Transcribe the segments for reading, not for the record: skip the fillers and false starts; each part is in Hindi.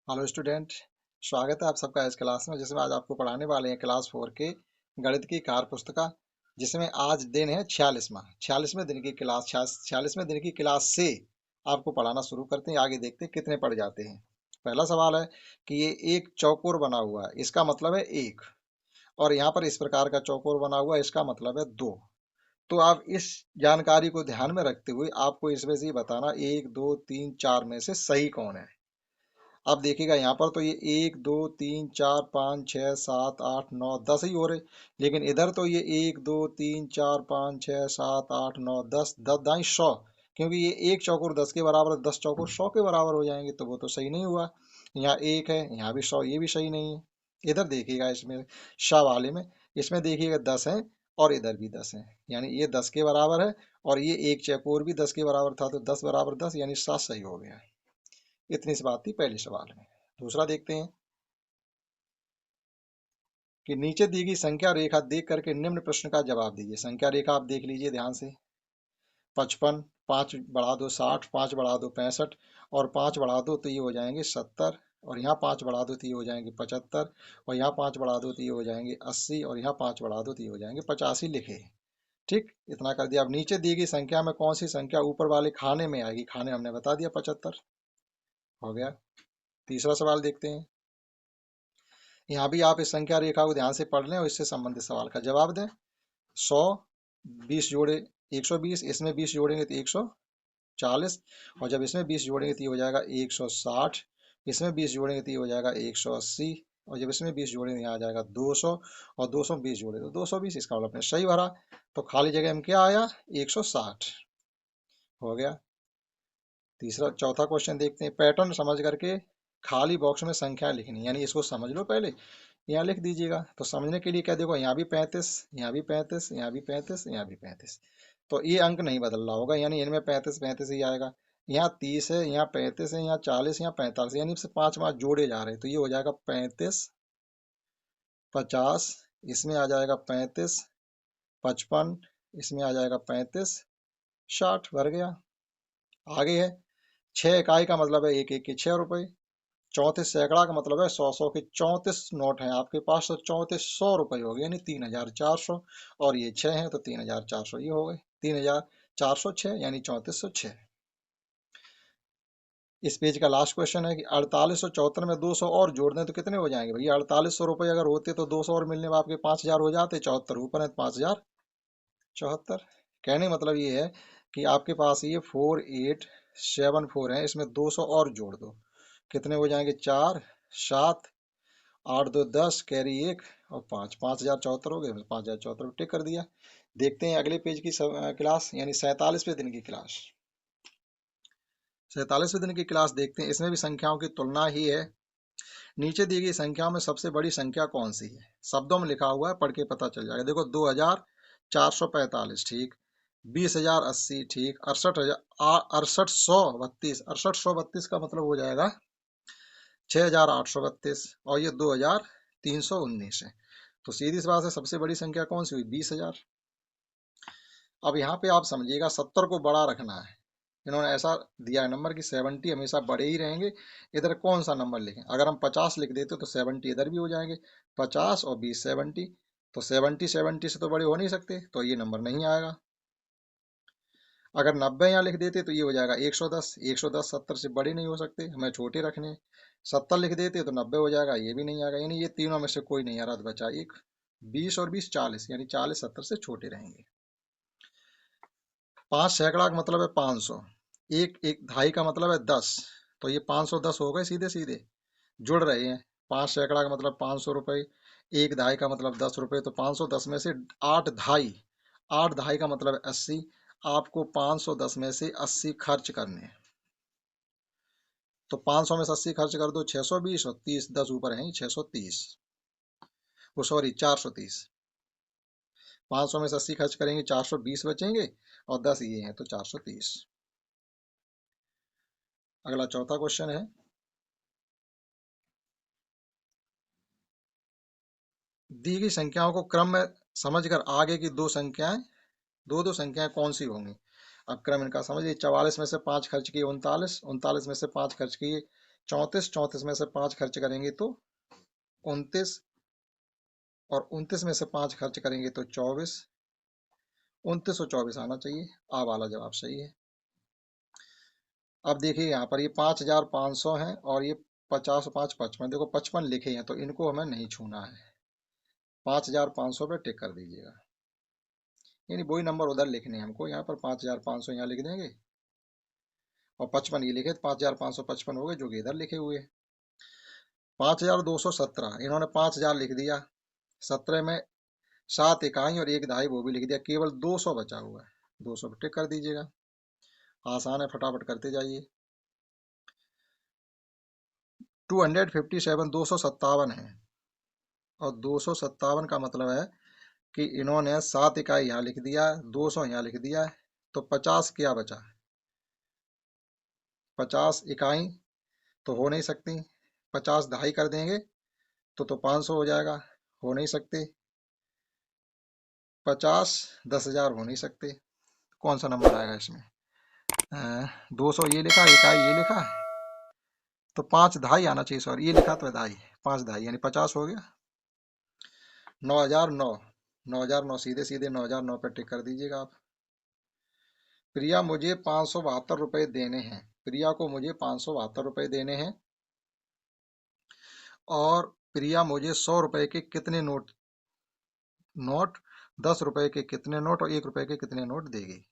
Hello student. स्वागत है आप सबका इस क्लास में, जिसमें आज आपको पढ़ाने वाले हैं क्लास 4 के गणित की कार्य पुस्तिका, जिसमें आज दिन है 46वें दिन की क्लास। 46वें दिन की क्लास से आपको पढ़ाना शुरू करते हैं। आगे देखते हैं कितने पढ़ जाते हैं। पहला सवाल है कि ये एक चौकोर बना हुआ है, इसका मतलब है एक, और यहाँ पर इस प्रकार का चौकोर बना हुआ है, इसका मतलब है दो। तो आप इस जानकारी को ध्यान में रखते हुए आपको इसमें से बताना एक दो तीन चार में से सही कौन है। अब देखिएगा यहाँ पर तो ये एक दो तीन चार पाँच छः सात आठ नौ दस ही हो रहे, लेकिन इधर तो ये एक दो तीन चार पाँच छः सात आठ नौ दस, दस दाई 100, क्योंकि ये एक चौकोर 10 के बराबर है, 10 चौकोर 100 के बराबर हो जाएंगे, तो वो तो सही नहीं हुआ। यहाँ एक है, यहाँ भी 100, ये भी सही नहीं है। इधर देखिएगा इसमें शाह वाले में, इसमें देखिएगा 10 है और इधर भी 10 है, यानी ये 10 के बराबर है, और ये एक चौकोर भी 10 के बराबर था, तो 10 बराबर 10 यानी 7 सही हो गया। इतनी सी बात थी पहले सवाल में। दूसरा देखते हैं कि नीचे दी गई संख्या रेखा देख करके निम्न प्रश्न का जवाब दीजिए। संख्या रेखा आप देख लीजिए ध्यान से। 55, 5 बढ़ा दो 60, 5 बढ़ा दो 65, और 5 बढ़ा दो तो ये हो जाएंगे 70, और यहाँ 5 बढ़ा दो तो ये हो जाएंगे 75, और यहाँ 5 बढ़ा दो तो ये हो जाएंगे 80, और यहाँ 5 बढ़ा दो तो ये हो जाएंगे 85 लिखे। ठीक, इतना कर दिया। अब नीचे दी गई संख्या में कौन सी संख्या ऊपर वाले खाने में आएगी? खाने हमने बता दिया 75 हो गया। तीसरा सवाल देखते हैं। यहाँ भी आप इस संख्या रेखा को ध्यान से पढ़ लें और इससे संबंधित सवाल का जवाब दें। 100, 20 जोड़े 120, इसमें 20 जोड़ेंगे तो 140, और जब इसमें 20 जोड़ेंगे तो ये हो जाएगा 160, इसमें 20 जोड़ेंगे तो ये हो जाएगा 180, और जब इसमें 20 जोड़ेंगे यहाँ आ जाएगा 200, और 220 जोड़े तो 220। इसका मतलब आपने सही भरा, तो खाली जगह में क्या आया? 160 हो गया। तीसरा चौथा क्वेश्चन देखते हैं। पैटर्न समझ करके खाली बॉक्स में संख्या लिखनी, यानी इसको समझ लो पहले, यहाँ लिख दीजिएगा। तो समझने के लिए क्या, देखो यहाँ भी 35, यहाँ भी 35, यहाँ भी 35, यहाँ भी 35, तो ये अंक नहीं बदल रहा होगा, यानी इनमें 35 35 ही आएगा। यहाँ 30 है, यहाँ 35 है, यहाँ 40, यहाँ 45, यानी से 5 5 जोड़े जा रहे हैं, तो ये हो जाएगा 35 50, इसमें आ जाएगा 35 55, इसमें आ जाएगा 35 60, भर गया। आगे है 6 इकाई का मतलब है एक एक के 6 रुपए। 34 सैकड़ा का मतलब है 100 100 के 34 नोट हैं आपके पास, तो 3400 रुपये हो गए, यानी 3400, और ये 6 हैं तो 3400 ये हो गए, 3406 यानी 3406। इस पेज का लास्ट क्वेश्चन है कि 4874 में 200 और जोड़ दें तो कितने हो जाएंगे? भैया 4800 रुपये अगर होते तो 200 और मिलने में आपके 5000 हो जाते। 74 ऊपर है तो 5074। कहने का मतलब ये है कि आपके पास ये 4874 है, इसमें 200 और जोड़ दो, कितने हो जाएंगे? 4 7 8 2 10, कैरी 1 और 5, 5074 हो गए। 5074 टिक कर दिया। देखते हैं अगले पेज की क्लास, यानी 47वें दिन की क्लास। 47वें दिन की क्लास देखते हैं। इसमें भी संख्याओं की तुलना ही है। नीचे दी गई संख्याओं में सबसे बड़ी संख्या कौन सी है? शब्दों में लिखा हुआ है, पढ़ के पता चल जाएगा। देखो 2445 ठीक, 20080 ठीक, 6832 का मतलब हो जाएगा 6832, और ये 2319 है। तो सीधी सी बात है, सबसे बड़ी संख्या कौन सी हुई? 20,000। अब यहाँ पे आप समझिएगा 70 को बड़ा रखना है। इन्होंने ऐसा दिया है नंबर कि 70 हमेशा बड़े ही रहेंगे। इधर कौन सा नंबर लिखें? अगर हम 50 लिख देते तो 70 इधर भी हो जाएंगे। 50 और 20 70, तो 70 से तो बड़े हो नहीं सकते, तो ये नंबर नहीं आएगा। अगर 90 यहाँ लिख देते तो ये हो जाएगा 110, 110 70 से बड़े नहीं हो सकते, हमें छोटे रखने। 70 लिख देते तो 90 हो जाएगा, ये भी नहीं आएगा, यानी ये तीनों में से कोई नहीं आ रहा, तो बचा एक। 20 और 20 40, यानी 40 70 से छोटे रहेंगे। 5 सैकड़ा का मतलब है 500, एक एक ढाई का मतलब है 10, तो ये 510 हो गए सीधे सीधे, जुड़ रहे हैं। 5 सैकड़ा का मतलब 500 रुपये, एक ढाई का मतलब 10 रुपये, तो 510 में से 8 ढाई, 8 ढाई का मतलब है 80। आपको 510 में से 80 खर्च करने हैं, तो 500 में से 80 खर्च कर दो, 620, और 30 10 ऊपर है 630, वो सॉरी 430। 500 में से 80 खर्च करेंगे 420 बचेंगे, और 10 ये हैं तो 430। अगला चौथा क्वेश्चन है। दी गई संख्याओं को क्रम में समझकर आगे की दो संख्याएं कौन सी होंगी? अब क्रम इनका समझिए। 44 में से 5 खर्च किए 39, 39 में से 5 खर्च किए 34, 34 में से 5 खर्च करेंगे तो 29, और 29 में से 5 खर्च करेंगे तो 24। 2924 आना चाहिए। आ वाला जवाब सही है। अब देखिए यहाँ पर ये 5500 है और ये 50 5 55, देखो 55 लिखे हैं तो इनको हमें नहीं छूना है। 5500 पे टिक कर दीजिएगा, यानी वही नंबर उधर लिखने हैं हमको। यहाँ पर 5500 यहाँ लिख देंगे और 55 ये लिखे, 5555 हो गए जो कि इधर लिखे हुए। 5217 इन्होंने 5000 लिख दिया, 17 में 7 इकाई और 1 दहाई वो भी लिख दिया, केवल 200 बचा हुआ है। 200 पे टिक कर दीजिएगा। आसान है, फटाफट करते जाइए। 257 257 है, और 257 का मतलब है कि इन्होंने 7 इकाई यहाँ लिख दिया, 200 यहाँ लिख दिया है, तो 50 क्या बचा? 50 इकाई तो हो नहीं सकती। 50 दहाई कर देंगे तो 500 हो जाएगा, हो नहीं सकते। 50 10,000 हो नहीं सकते। कौन सा नंबर आएगा इसमें? 200 ये लिखा, इकाई ये लिखा है, तो 5 दहाई आना चाहिए। सॉरी, ये लिखा तो है दहाई, 5 दहाई यानी 50 हो गया। 9009, 9009 सीधे सीधे 9009 पर टिक कर दीजिएगा आप। प्रिया मुझे 572 रुपये देने हैं। प्रिया को मुझे 572 रुपये देने हैं, और प्रिया मुझे 100 रुपए के कितने नोट नोट 10 रुपए के कितने नोट और 1 रुपए के कितने नोट देगी?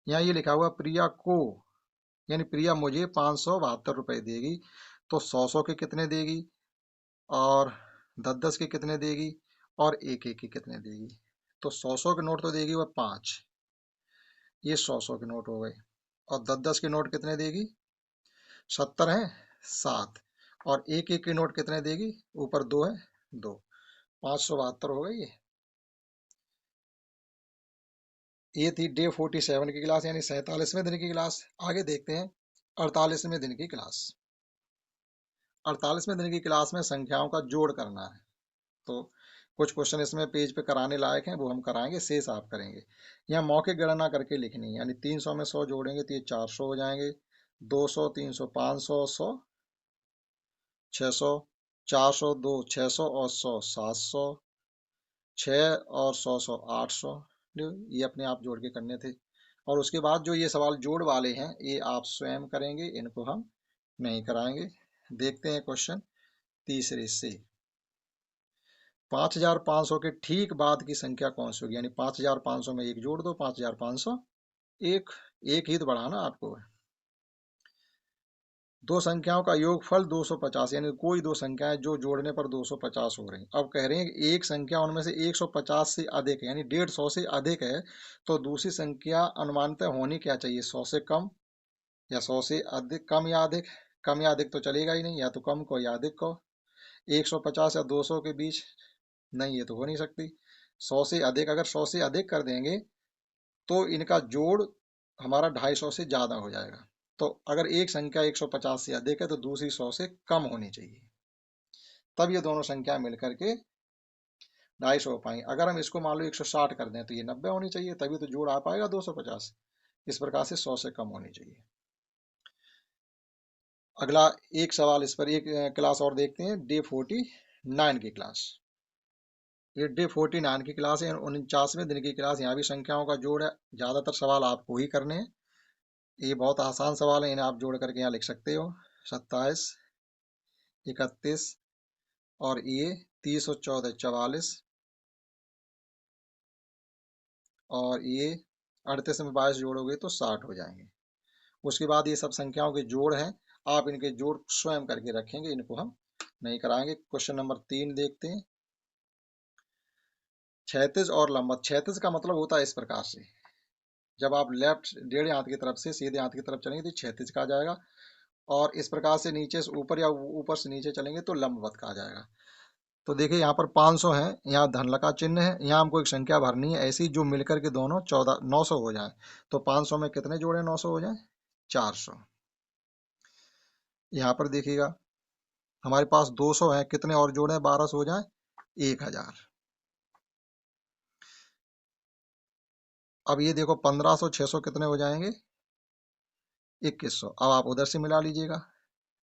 यहाँ ये लिखा हुआ प्रिया को, यानी प्रिया मुझे 572 रुपये देगी, तो 100 के कितने देगी, और 10 के कितने देगी, और 1 के कितने देगी? तो 100 के नोट तो देगी वह 5, ये 100 के नोट हो गए। और 10 के नोट कितने देगी? 70 है, 7, और 1 के नोट कितने देगी? ऊपर 2 है, 2। 572 हो गई ये। ये थी डे 47 की क्लास, यानी 47वें दिन की क्लास। आगे देखते हैं 48वें दिन की क्लास। 48वें दिन की क्लास में संख्याओं का जोड़ करना है, तो कुछ क्वेश्चन इसमें पेज पे कराने लायक हैं, वो हम कराएंगे, शेष आप करेंगे। यहाँ मौखिक गणना करके लिखनी है, यानी 300 में 100 जोड़ेंगे तो ये 400 हो जाएंगे। 200 300 500 100 600, 400 2 600 और 100 700, 6 और 100 800। ये अपने आप जोड़ के करने थे। और उसके बाद जो ये सवाल जोड़ वाले हैं ये आप स्वयं करेंगे, इनको हम नहीं कराएंगे। देखते हैं क्वेश्चन तीसरे से। 5500 के ठीक बाद की संख्या कौन सी होगी? यानी 5500 में एक जोड़ दो, 5500 एक, एक ही तो बढ़ाना आपको है। दो संख्याओं का योगफल 250, यानी कोई दो संख्याएं जो जोड़ने पर 250 हो रही। अब कह रहे हैं कि एक संख्या उनमें से 150 से अधिक है, यानी 150 से अधिक है, तो दूसरी संख्या अनुमानतः होनी क्या चाहिए? 100 से कम या 100 से अधिक, कम या अधिक? कम या अधिक तो चलेगा ही नहीं, या तो कम को या अधिक को। 150 या 200 के बीच नहीं, ये तो हो नहीं सकती। 100 से अधिक, अगर 100 से अधिक कर देंगे तो इनका जोड़ हमारा 250 से ज्यादा हो जाएगा। तो अगर एक संख्या 150 से अधिक है तो दूसरी 100 से कम होनी चाहिए, तब ये दोनों संख्या मिलकर के 250 हो पाएंगे। अगर हम इसको मान लो 160 कर दें तो ये 90 होनी चाहिए, तभी तो जोड़ आ पाएगा 250। इस प्रकार से 100 से कम होनी चाहिए। अगला एक सवाल इस पर, एक क्लास और देखते हैं, डे 49 की क्लास। ये डे 49 की क्लास है, 49वें दिन की क्लास। यहाँ भी संख्याओं का जोड़ है, ज्यादातर सवाल आपको ही करने हैं। ये बहुत आसान सवाल है, इन्हें आप जोड़ करके यहाँ लिख सकते हो। 27 31 और ये 30 और 14 44, और ये 38 में 22 जोड़ोगे तो 60 हो जाएंगे। उसके बाद ये सब संख्याओं के जोड़ हैं, आप इनके जोड़ स्वयं करके रखेंगे, इनको हम नहीं कराएंगे। क्वेश्चन नंबर 3 देखते हैं। क्षैतिज और लंबवत। क्षैतिज का मतलब होता है इस प्रकार से, जब आप लेफ्ट डेढ़ हाथ की तरफ से सीधे हाथ की तरफ चलेंगे तो क्षैतिज कहा जाएगा, और इस प्रकार से नीचे से ऊपर या ऊपर से नीचे चलेंगे तो लंबवत कहा जाएगा। तो देखिए यहाँ पर 500 है, यहाँ धन का चिन्ह है, यहाँ हमको एक संख्या भरनी है ऐसी जो मिलकर के दोनों 900 हो जाए। तो 500 में कितने जोड़े 900 हो जाए? 400। यहाँ पर देखिएगा हमारे पास 200 है, कितने और जोड़े 1200 हो जाए? 1000। अब ये देखो 1500 600 कितने हो जाएंगे? 2100। अब आप उधर से मिला लीजिएगा,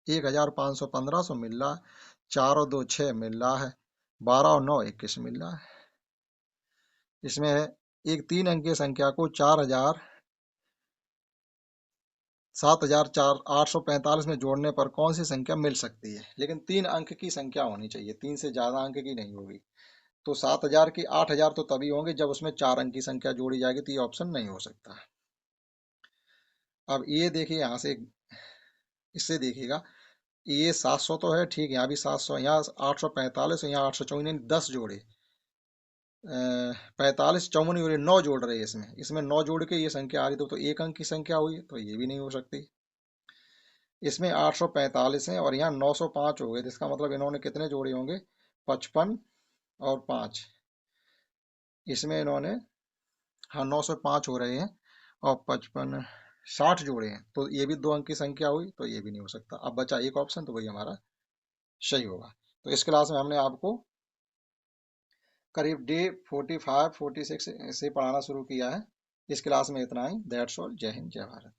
1500 मिल रहा है, 4 और 2 6 मिल रहा है, 12 और 9 21 मिल रहा है। इसमें है एक 3 अंकीय संख्या को 7,845 में जोड़ने पर कौन सी संख्या मिल सकती है, लेकिन 3 अंक की संख्या होनी चाहिए, 3 से ज्यादा अंक की नहीं होगी। तो 7,000 की 8,000 तो तभी होंगे जब उसमें 4 अंक की संख्या जोड़ी जाएगी, तो ये ऑप्शन नहीं हो सकता। अब ये देखिए यहाँ से, इससे देखिएगा, ये 700 तो है ठीक, यहाँ भी 700, यहाँ 845 और यहाँ 854, 10 जोड़े, 45 54 जोड़े, 9 जोड़ रहे हैं इसमें, 9 जोड़ के ये संख्या आ रही, तो एक अंक की संख्या हुई, तो ये भी नहीं हो सकती। इसमें 845 है और यहाँ 905 हो गए, तो इसका मतलब इन्होंने कितने जोड़े होंगे, 55 और 5, इसमें इन्होंने, हाँ 905 हो रहे हैं, और 55 60 जोड़े हैं, तो ये भी 2 अंक की संख्या हुई, तो ये भी नहीं हो सकता। अब बचा एक ऑप्शन, तो वही हमारा सही होगा। तो इस क्लास में हमने आपको करीब डे 45 46 से पढ़ाना शुरू किया है। इस क्लास में इतना ही। That's all. जय हिंद, जय भारत।